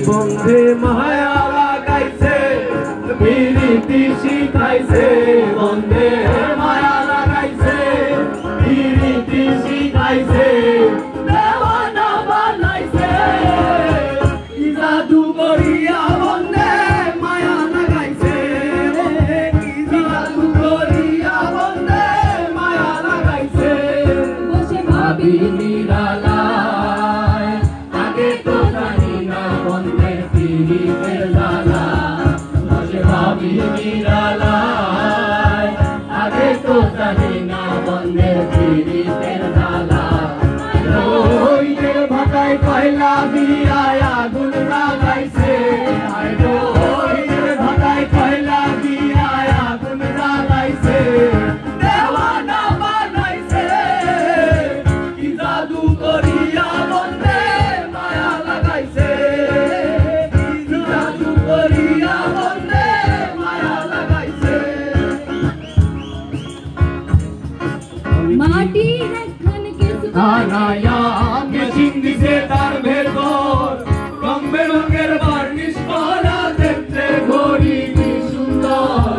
বন্ধে মায়া লাগাইছে প্রীতি শিখাইছে বন্ধে মায়া লাগাইছে প্রীতি শিখাইছে দেওয়ানা বানাইছে কি জাদু করিয়া বন্ধে মায়া লাগাইছে কি জাদু করিয়া বন্ধে মায়া লাগাইছে বসে ভাবি নিরালায় আগে তো জানি না বন্ধের প্রীতির জ্বালা বসে ভাবি নিরালায় আগে তো জানি না বন্ধের প্রীতির জ্বালা রোহিতের ভাটায় কয়লা দিয়া আগুন লাগাইছে রোহিতের ভাটায় কয়লা দিয়া আগুন লাগাইছে দেওয়ানা বানাইছে কি জাদু করিয়া বন্ধে মায়া লাগাইছে কি জাদু করিয়া বন্ধে মায়া লাগাইছে মাটির একখান আনায়া মেশিন দিছে তার ভেতর রং বেরঙের বার্নিশ করা দেখতে ঘড়ি কি সুন্দর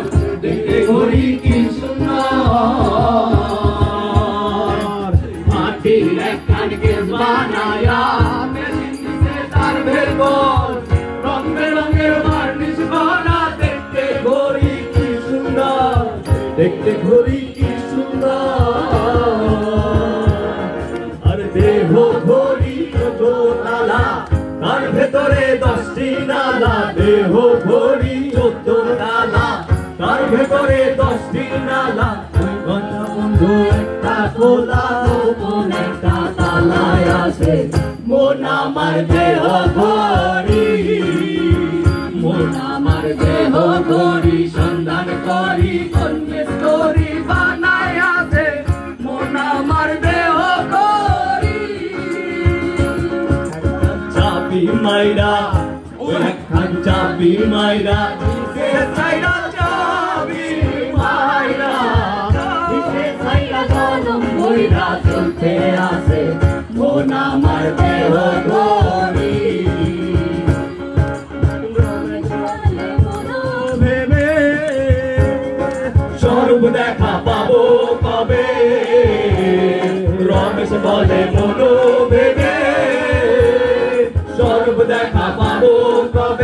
দেখতে ঘড়ি কি সুন্দর মাটির একখান কেস বানায়া মেশিন দিছে তার ভেতর রং বেরঙের বার্নিশ করা দেখতে ঘড়ি কি সুন্দর দেখতে ঘড়ি কি সুন্দর দেহ ঘড়ি তালা তার ভেতরে 10টি নালা দেহ ঘড়ি 14 তালা তার ভেতরে 10টি নালা ঘন্টা বন্ধু একটা খোলা কোন একটা তালায় আছে মন আমার দেহ ঘড়ি মন আমার দেহ ঘড়ি সন্ধান করি কোন স্টোরি বানায় আছে মন আমার দেহ মাইরা ওই একখান চাবি মাইরা দিছে সাইরা চাবি মাইরা দিছে সাইরা জনম বইরা চলতে আছে মন আমার দেহ ঘড়ি ভেবে স্বরূপ দেখা পাবো কবে রমেশ বলে মনো ভেবে স্বরূপ দেখা পাবো কবে